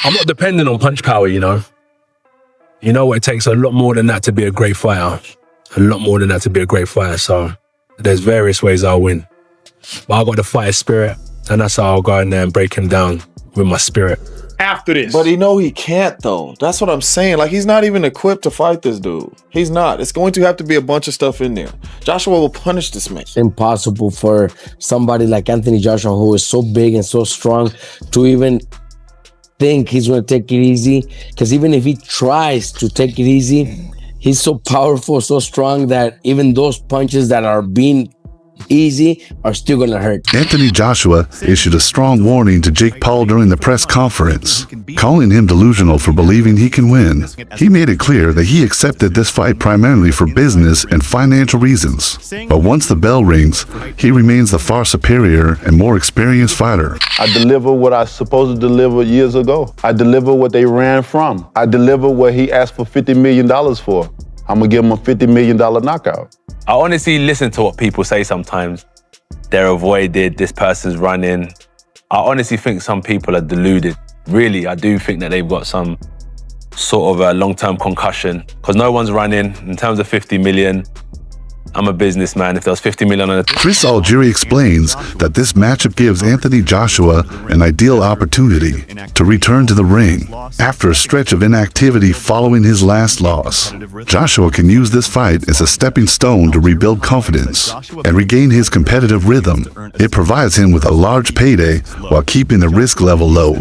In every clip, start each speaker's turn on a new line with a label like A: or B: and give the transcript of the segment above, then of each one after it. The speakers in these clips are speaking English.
A: I'm not dependent on punch power, you know. You know, it takes a lot more than that to be a great fighter. A lot more than that to be a great fighter. So there's various ways I'll win. But I got the fighter spirit, and that's how I'll go in there and break him down with my spirit.
B: After this.
C: But he can't, though. That's what I'm saying. Like, he's not even equipped to fight this dude. He's not. It's going to have to be a bunch of stuff in there. Joshua will punish this man.
D: It's impossible for somebody like Anthony Joshua, who is so big and so strong, to even think he's going to take it easy. Because even if he tries to take it easy, he's so powerful, so strong that even those punches that are being easy are still going to hurt.
E: Anthony Joshua issued a strong warning to Jake Paul during the press conference, calling him delusional for believing he can win. He made it clear that he accepted this fight primarily for business and financial reasons. But once the bell rings, he remains the far superior and more experienced fighter.
F: I deliver what I was supposed to deliver years ago. I deliver what they ran from. I deliver what he asked for $50 million for. I'm going to give him a $50 million knockout.
A: I honestly listen to what people say sometimes. They're avoided, this person's running. I honestly think some people are deluded. Really, I do think that they've got some sort of a long-term concussion because no one's running. In terms of 50 million, I'm a businessman. If there was 50 million on it.
E: Chris Algieri explains that this matchup gives Anthony Joshua an ideal opportunity to return to the ring after a stretch of inactivity following his last loss. Joshua can use this fight as a stepping stone to rebuild confidence and regain his competitive rhythm. It provides him with a large payday while keeping the risk level low,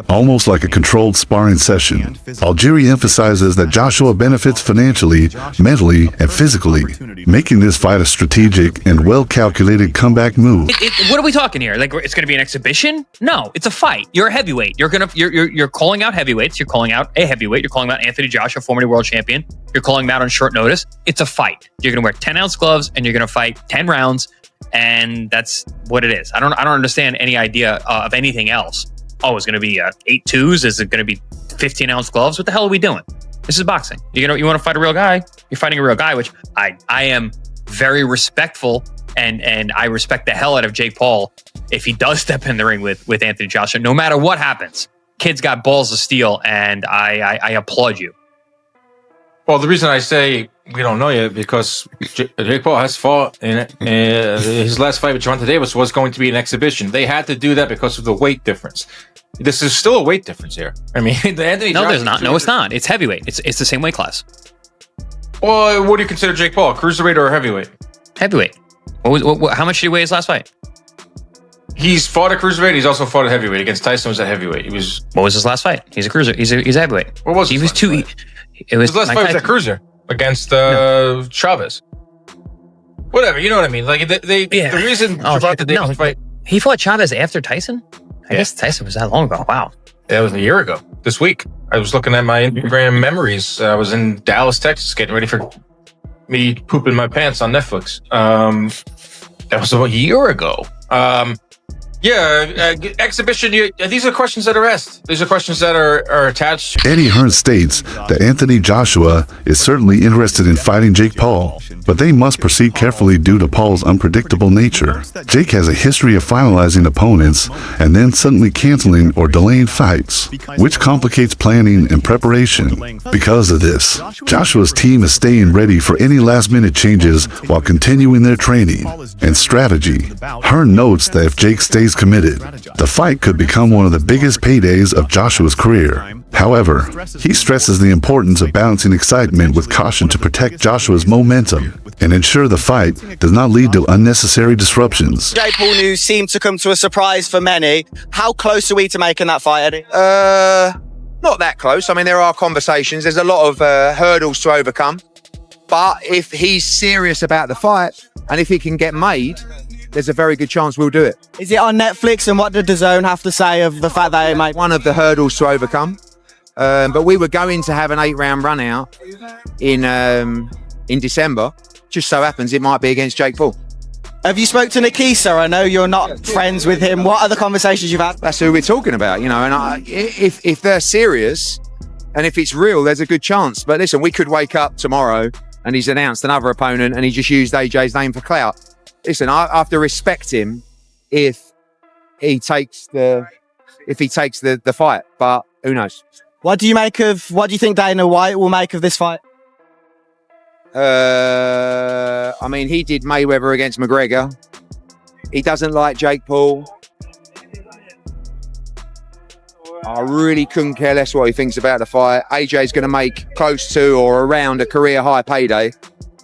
E: almost like a controlled sparring session. Algieri emphasizes that Joshua benefits financially, mentally, and physically, making this fight a strategic and well-calculated comeback move.
G: What are we talking here? Like, it's going to be an exhibition? No, it's a fight. You're a heavyweight. You're calling out heavyweights. You're calling out a heavyweight. You're calling out Anthony Joshua, former world champion. You're calling him out on short notice. It's a fight. You're going to wear 10-ounce gloves and you're going to fight 10 rounds, and that's what it is. I don't understand any idea of anything else. Oh, it's going to be 8-2s? Is it going to be 15-ounce gloves? What the hell are we doing? This is boxing. You want to fight a real guy? You're fighting a real guy, which I am very respectful, and I respect the hell out of Jake Paul if he does step in the ring with Anthony Joshua, no matter what happens. Kid's got balls of steel, and I applaud you.
B: Well, the reason I say we don't know yet because Jake Paul has fought in his last fight with Gervonta Davis was going to be an exhibition. They had to do that because of the weight difference. This is still a weight difference here. I mean, Anthony.
G: No, there's not. No, it's not. It's heavyweight. It's the same weight class.
B: Well, what do you consider Jake Paul? Cruiserweight or heavyweight?
G: Heavyweight. How much did he weigh his last fight?
B: He's fought a cruiserweight. He's also fought a heavyweight. Against Tyson was a heavyweight. What
G: was his last fight? He's a cruiser. He's a heavyweight.
B: What was
G: he was too?
B: His last fight was a cruiser against Chavez. Whatever, you know what I mean. Like the reason Gervonta Davis fight.
G: He fought Chavez after Tyson. I guess Tyson was that long ago. Wow.
B: That was a year ago. This week, I was looking at my Instagram memories. I was in Dallas, Texas, getting ready for me pooping my pants on Netflix. That was a year ago. Exhibition. These are questions that are asked. These are questions that are attached.
E: Eddie Hearn states that Anthony Joshua is certainly interested in fighting Jake Paul, but they must proceed carefully due to Paul's unpredictable nature. Jake has a history of finalizing opponents and then suddenly canceling or delaying fights, which complicates planning and preparation. Because of this, Joshua's team is staying ready for any last-minute changes while continuing their training and strategy. Hearn notes that if Jake stays committed, the fight could become one of the biggest paydays of Joshua's career. However, he stresses the importance of balancing excitement with caution to protect Joshua's momentum and ensure the fight does not lead to unnecessary disruptions.
H: Jake Paul news seemed to come to a surprise for many. How close are we to making that fight, Eddie?
I: Not that close. I mean, there are conversations. There's a lot of hurdles to overcome. But if he's serious about the fight and if he can get made, there's a very good chance we'll do it.
H: Is it on Netflix, and what did DAZN have to say of the fact that it made
I: one of the hurdles to overcome? But we were going to have an 8-round run out in December. Just so happens it might be against Jake Paul.
H: Have you spoke to Nikisa? I know you're not friends with him. What other conversations you've had?
I: That's who we're talking about, you know. And if they're serious and if it's real, there's a good chance. But listen, we could wake up tomorrow and he's announced another opponent and he just used AJ's name for clout. Listen, I have to respect him if he takes the fight. But Who knows?
H: What do you think Dana White will make of this fight?
I: I mean, he did Mayweather against McGregor. He doesn't like Jake Paul. I really couldn't care less what he thinks about the fight. AJ's going to make close to or around a career high payday,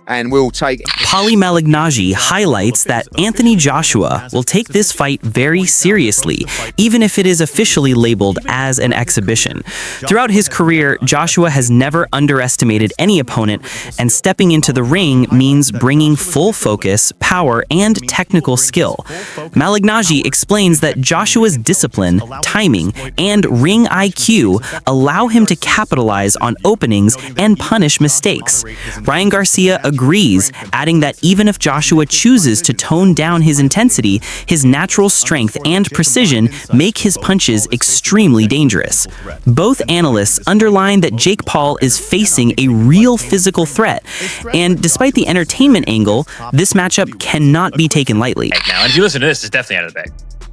I: and we'll take it.
J: Paulie Malignaggi highlights that Anthony Joshua will take this fight very seriously, even if it is officially labeled as an exhibition. Throughout his career, Joshua has never underestimated any opponent, and stepping into the ring means bringing full focus, power, and technical skill. Malignaggi explains that Joshua's discipline, timing, and ring IQ allow him to capitalize on openings and punish mistakes. Ryan Garcia agrees, adding that even if Joshua chooses to tone down his intensity, his natural strength and precision make his punches extremely dangerous. Both analysts underline that Jake Paul is facing a real physical threat, and despite the entertainment angle, this matchup cannot be taken lightly.
G: Now, and if you listen to this, it's definitely out of the bag.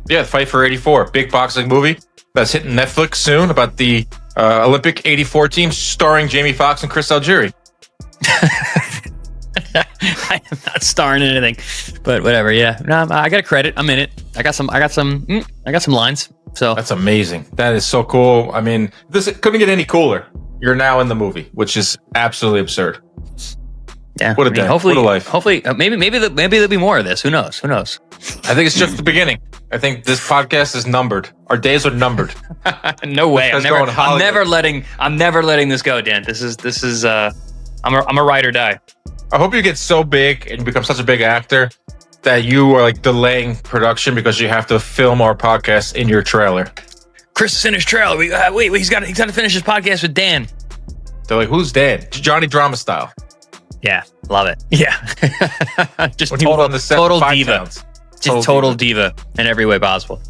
B: Yeah, Fight for 84, big boxing movie that's hitting Netflix soon about the Olympic 84 team starring Jamie Foxx and Chris Algieri.
G: I am not starring in anything, but whatever. Yeah, no, I got a credit. I'm in it. I got some lines. So
B: that's amazing. That is so cool. I mean, this couldn't get any cooler. You're now in the movie, which is absolutely absurd.
G: Yeah,
B: what a day.
G: Hopefully,
B: what a life.
G: Hopefully, maybe there'll be more of this. Who knows?
B: I think it's just the beginning. I think this podcast is numbered. Our days are numbered.
G: No way. I'm never letting this go, Dan. This is. I'm a ride or die.
B: I hope you get so big and become such a big actor that you are like delaying production because you have to film our podcast in your trailer.
G: Chris is in his trailer. Wait, he's got to finish his podcast with Dan.
B: They're like, who's Dan? Johnny Drama style.
G: Yeah, love it. Yeah, just
B: when total
G: diva.
B: Pounds.
G: Just total diva in every way possible.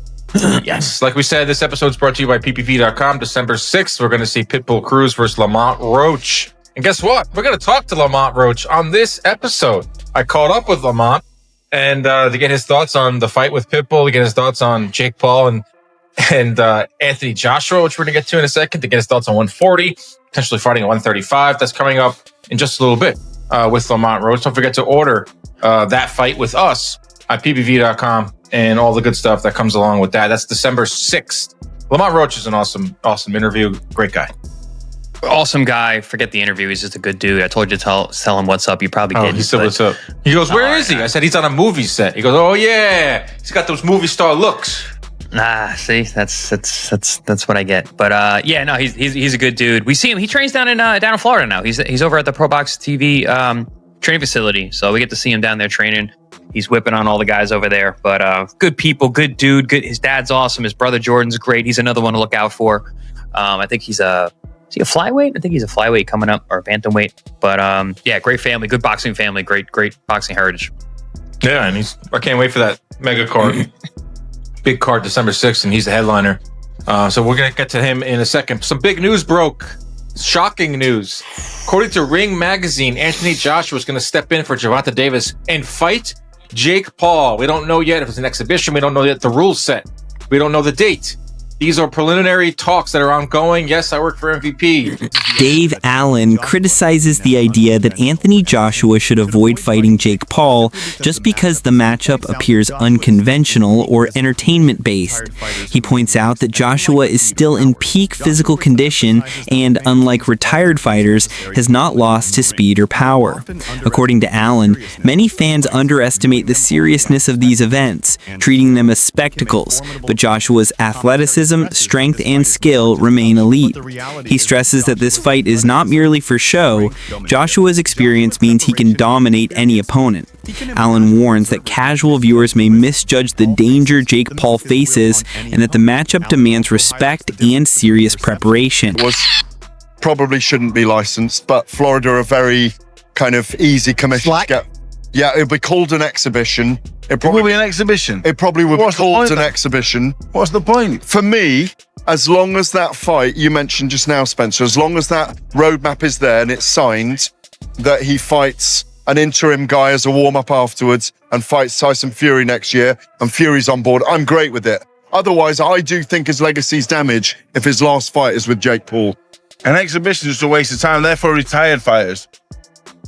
B: Yes, like we said, this episode is brought to you by PPV.com. December 6th, we're going to see Pitbull Cruz versus Lamont Roach. And guess what? We're going to talk to Lamont Roach on this episode. I caught up with Lamont and to get his thoughts on the fight with Pitbull, to get his thoughts on Jake Paul and Anthony Joshua, which we're going to get to in a second, to get his thoughts on 140, potentially fighting at 135. That's coming up in just a little bit with Lamont Roach. Don't forget to order that fight with us at PPV.com and all the good stuff that comes along with that. That's December 6th. Lamont Roach is an awesome interview. Great guy.
G: Awesome guy. Forget the interview. He's just a good dude. I told you to tell him what's up. You probably didn't.
B: He said what's up. He goes, where is he? I said, he's on a movie set. He goes, oh yeah. He's got those movie star looks.
G: See, that's what I get. But yeah, no, he's a good dude. We see him. He trains down in Florida now. He's over at the Pro Box TV training facility. So we get to see him down there training. He's whipping on all the guys over there. But good people, good dude. Good. His dad's awesome. His brother Jordan's great. He's another one to look out for. I think he's a flyweight? I think he's a flyweight coming up, or a bantamweight. But yeah, great family, good boxing family, great boxing heritage.
B: Yeah, and I can't wait for that mega card. Big card, December 6th, and he's the headliner. So we're going to get to him in a second. Some big news broke. Shocking news. According to Ring Magazine, Anthony Joshua is going to step in for Gervonta Davis and fight Jake Paul. We don't know yet if it's an exhibition. We don't know yet the rules set. We don't know the date. These are preliminary talks that are ongoing. Yes, I work for MVP.
J: Dave Allen criticizes the idea that Anthony Joshua should avoid fighting Jake Paul just because the matchup appears unconventional or entertainment-based. He points out that Joshua is still in peak physical condition and, unlike retired fighters, has not lost his speed or power. According to Allen, many fans underestimate the seriousness of these events, treating them as spectacles, but Joshua's athleticism, strength, and skill remain elite. He stresses that this fight is not merely for show. Joshua's experience means he can dominate any opponent. Allen warns that casual viewers may misjudge the danger Jake Paul faces and that the matchup demands respect and serious preparation.
K: Probably shouldn't be licensed, but Florida are a very kind of easy commission to get. Yeah, it'll be called an exhibition. It will be an exhibition. It probably will be called an exhibition. What's the point? For me, as long as that fight you mentioned just now, Spencer, as long as that roadmap is there and it's signed that he fights an interim guy as a warm-up afterwards and fights Tyson Fury next year and Fury's on board, I'm great with it. Otherwise, I do think his legacy's damaged if his last fight is with Jake Paul.
L: An exhibition is just a waste of time. They're for retired fighters.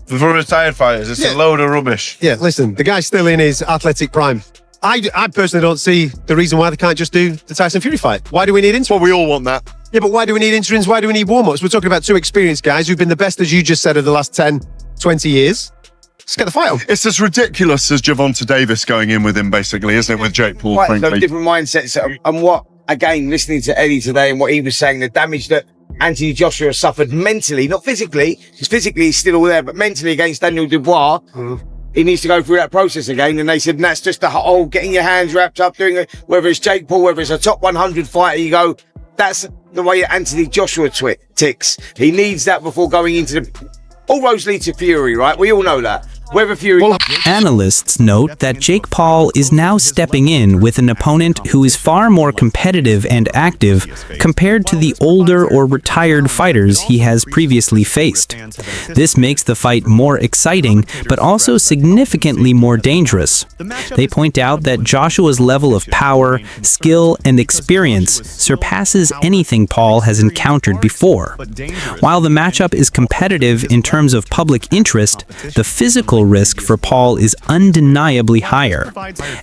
L: For retired fighters, it's a load of rubbish.
M: Yeah, listen, the guy's still in his athletic prime. I personally don't see the reason why they can't just do the Tyson Fury fight. Why do we need interims?
K: Well, we all want that.
M: Yeah, but why do we need interims? Why do we need warm-ups? We're talking about two experienced guys who've been the best, as you just said, of the last 10, 20 years. Let's get the fight on.
K: It's as ridiculous as Gervonta Davis going in with him, basically, isn't it, with Jake Paul,
N: Quite
K: frankly?
N: different mindsets. And what, again, listening to Eddie today and what he was saying, the damage that Anthony Joshua suffered mentally, not physically, because physically he's still all there, but mentally against Daniel Dubois, he needs to go through that process again. And they said, and that's just the whole getting your hands wrapped up, doing it, whether it's Jake Paul, whether it's a top 100 fighter, you go, that's the way Anthony Joshua ticks. He needs that before going into the... All roads lead to Fury, right? We all know that. Whether Fury...
J: Analysts note that Jake Paul is now stepping in with an opponent who is far more competitive and active compared to the older or retired fighters he has previously faced. This makes the fight more exciting, but also significantly more dangerous. They point out that Joshua's level of power, skill, and experience surpasses anything Paul has encountered before. While the matchup is competitive in terms of public interest, the physical risk for Paul is undeniably higher.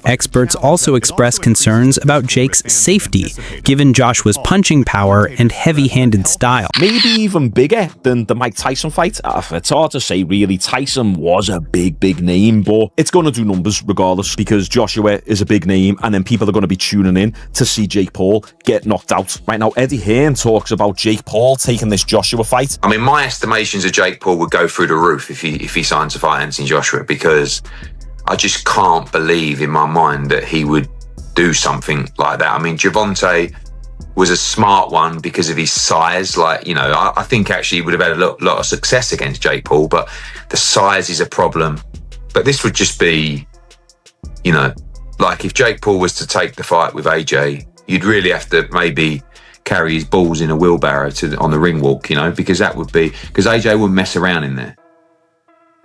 J: Experts also express concerns about Jake's safety, given Joshua's punching power and heavy-handed style.
O: Maybe even bigger than the Mike Tyson fight. It's hard to say, really. Tyson was a big name, but it's going to do numbers regardless, because Joshua is a big name, and then people are going to be tuning in to see Jake Paul get knocked out. Right now, Eddie Hearn talks about Jake Paul taking this Joshua fight.
P: I mean, my estimations of Jake Paul would go through the roof if he signs to fight Anthony Joshua, because I just can't believe in my mind that he would do something like that. I mean, Gervonta was a smart one because of his size. Like, you know, I think actually he would have had a lot of success against Jake Paul, but the size is a problem. But this would just be, you know, like if Jake Paul was to take the fight with AJ, you'd really have to maybe carry his balls in a wheelbarrow on the ring walk, you know, because AJ wouldn't mess around in there.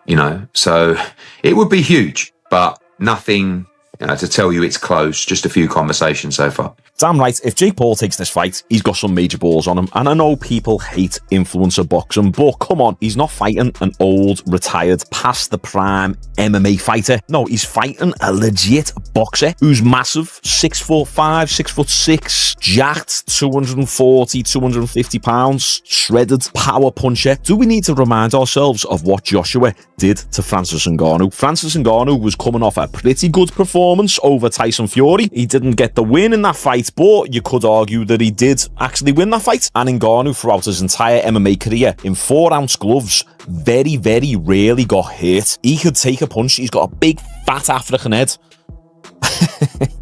P: You know, so it would be huge, but nothing, you know, to tell you it's close. Just a few conversations so far.
O: Damn right, if Jake Paul takes this fight, he's got some major balls on him. And I know people hate influencer boxing, but come on, he's not fighting an old, retired, past the prime MMA fighter. No, he's fighting a legit boxer who's massive, 6'5", 6'6", jacked, 240, 250 pounds, shredded, power puncher. Do we need to remind ourselves of what Joshua did to Francis Ngannou? Francis Ngannou was coming off a pretty good performance over Tyson Fury. He didn't get the win in that fight, but you could argue that he did actually win that fight. And Ngannou, throughout his entire MMA career, in 4-ounce gloves, very rarely got hit. He could take a punch. He's got a big, fat African head.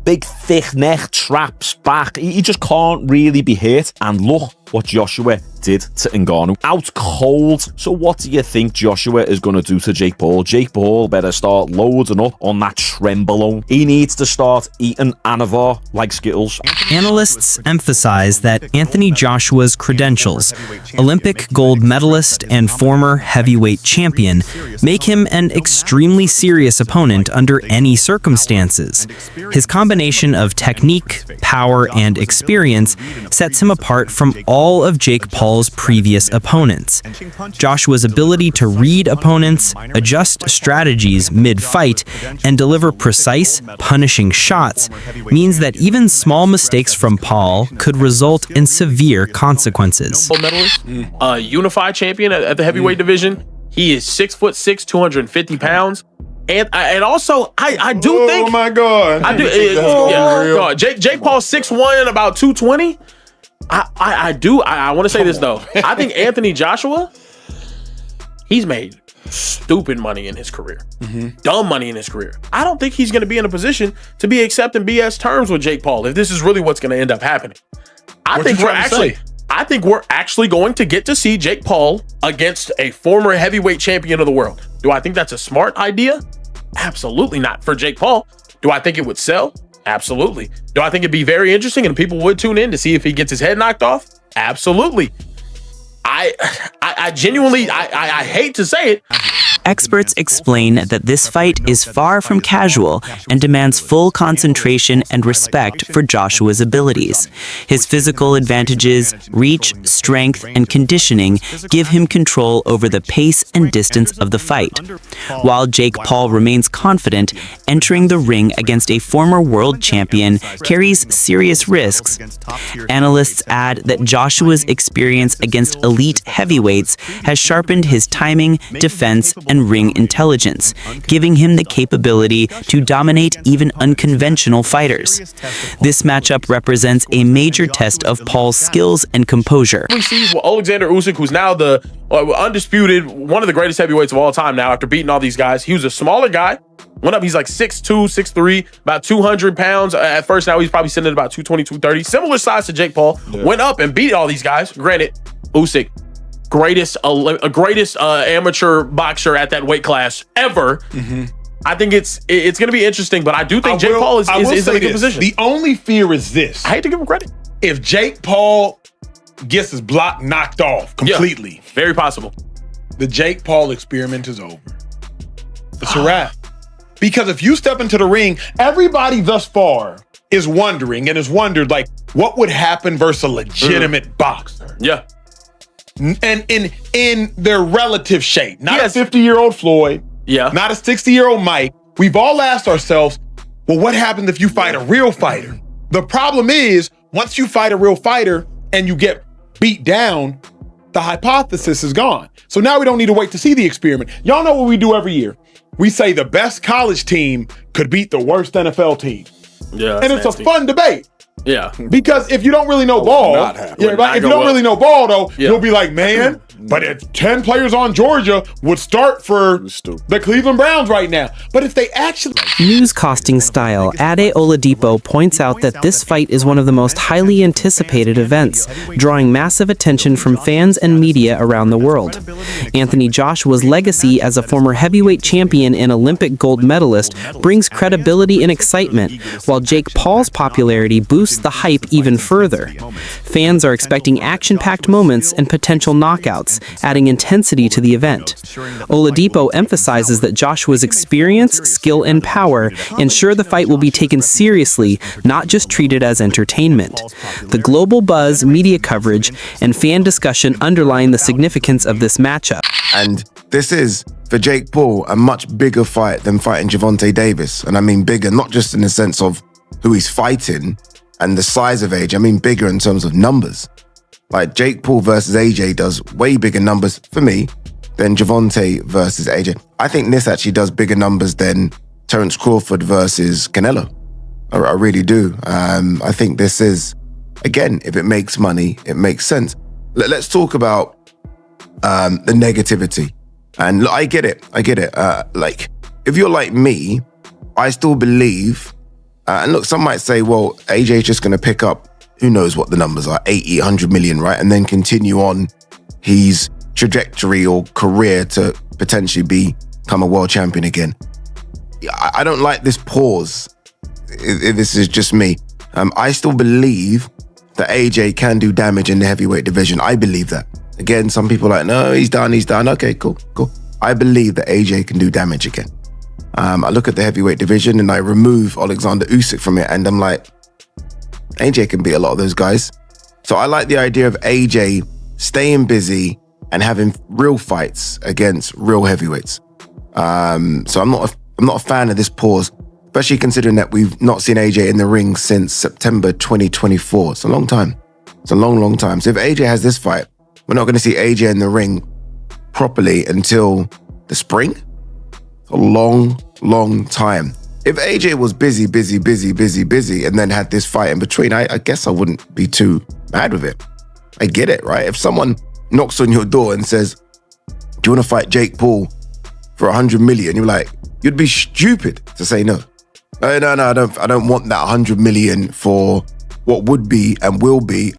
O: Big, thick neck, traps, back. He just can't really be hit. And look what Joshua did to Ngannou. Out cold. So what do you think Joshua is going to do to Jake Paul? Jake Paul better start loading up on that Trenbolone. He needs to start eating Anavar like Skittles.
J: Analysts emphasize that Anthony Joshua's credentials, Olympic gold medalist and former heavyweight champion, make him an extremely serious opponent under any circumstances. His combination of technique, power, and experience sets him apart from all of Jake Paul's previous opponents. Joshua's ability to read opponents, adjust strategies mid-fight, and deliver precise, punishing shots means that even small mistakes from Paul could result in severe consequences.
Q: Medalist, unified champion at the heavyweight division. He is 6'6", 250 pounds. And also, I do think...
C: Oh, my God.
Q: I do. No, Jake Paul 6'1", about 220. I want to say this, though. I think Anthony Joshua, he's made stupid money in his career. Dumb money in his career. I don't think he's going to be in a position to be accepting BS terms with Jake Paul if this is really what's going to end up happening. I think we're actually going to get to see Jake Paul against a former heavyweight champion of the world. Do I think that's a smart idea? Absolutely not. For Jake Paul, do I think it would sell? Absolutely. Do I think it'd be very interesting and people would tune in to see if he gets his head knocked off? Absolutely. I genuinely, I hate to say it,
J: experts explain that this fight is far from casual and demands full concentration and respect for Joshua's abilities. His physical advantages, reach, strength, and conditioning give him control over the pace and distance of the fight. While Jake Paul remains confident, entering the ring against a former world champion carries serious risks. Analysts add that Joshua's experience against elite heavyweights has sharpened his timing, defense, and ring intelligence, giving him the capability to dominate even unconventional fighters. This matchup represents a major test of Paul's skills and composure.
Q: We see Alexander Usyk, who's now the undisputed, one of the greatest heavyweights of all time now after beating all these guys. He was a smaller guy. Went up, he's like 6'2", 6'3", about 200 pounds at first. Now he's probably sitting at about 220, 230. Similar size to Jake Paul. Yeah. Went up and beat all these guys. Granted, Usyk, greatest amateur boxer at that weight class ever. Mm-hmm. I think it's going to be interesting, but I do think Jake Paul is in a good position.
R: The only fear is this.
Q: I hate to give him credit.
R: If Jake Paul gets his block knocked off completely.
Q: Yeah, very possible.
R: The Jake Paul experiment is over. It's a wrap. Because if you step into the ring, everybody thus far is wondering and has wondered, like, what would happen versus a legitimate boxer?
Q: Yeah.
R: And in their relative shape. Not a 50-year-old Floyd.
Q: Yeah.
R: Not a 60-year-old Mike. We've all asked ourselves, well, what happens if you fight a real fighter? The problem is, once you fight a real fighter and you get beat down, the hypothesis is gone. So now we don't need to wait to see the experiment. Y'all know what we do every year. We say the best college team could beat the worst NFL team.
Q: Yeah,
R: and it's nasty. A fun debate.
Q: Yeah.
R: Because if you don't really know ball, if you don't really know ball though, you'll be like, man, but if 10 players on Georgia would start for the Cleveland Browns right now. But if they actually...
J: Newscasting style Ade Oladipo points out that this fight is one of the most highly anticipated events, drawing massive attention from fans and media around the world. Anthony Joshua's legacy as a former heavyweight champion and Olympic gold medalist brings credibility and excitement, while Jake Paul's popularity boosts the hype even further. Fans are expecting action-packed moments and potential knockouts, adding intensity to the event. Oladipo emphasizes that Joshua's experience, skill, and power ensure the fight will be taken seriously, not just treated as entertainment. The global buzz, media coverage, and fan discussion underline the significance of this matchup.
S: And this is, for Jake Paul, a much bigger fight than fighting Gervonta Davis. And I mean bigger, not just in the sense of who he's fighting and the size of AJ, I mean bigger in terms of numbers. Like Jake Paul versus AJ does way bigger numbers for me than Gervonta versus AJ. I think this actually does bigger numbers than Terence Crawford versus Canelo. I really do. I think this is, again, if it makes money, it makes sense. Let's talk about the negativity. And look, I get it. Like, if you're like me, I still believe, and look, some might say, well, AJ's just going to pick up, who knows what the numbers are, 80, 100 million, right? And then continue on his trajectory or career to potentially become a world champion again. I don't like this pause. If this is just me. I still believe that AJ can do damage in the heavyweight division. I believe that. Again, some people are like, no, he's done. Okay, cool. I believe that AJ can do damage again. I look at the heavyweight division and I remove Alexander Usyk from it and I'm like, AJ can beat a lot of those guys. So I like the idea of AJ staying busy and having real fights against real heavyweights. So I'm not a fan of this pause, especially considering that we've not seen AJ in the ring since September 2024. It's a long time. It's a long, long time. So if AJ has this fight, we're not going to see AJ in the ring properly until the spring. It's a long, long time. If AJ was busy, and then had this fight in between, I guess I wouldn't be too mad with it. I get it, right? If someone knocks on your door and says, do you want to fight Jake Paul for 100 million? You're like, you'd be stupid to say no. No, I don't want that 100 million for what would be and will be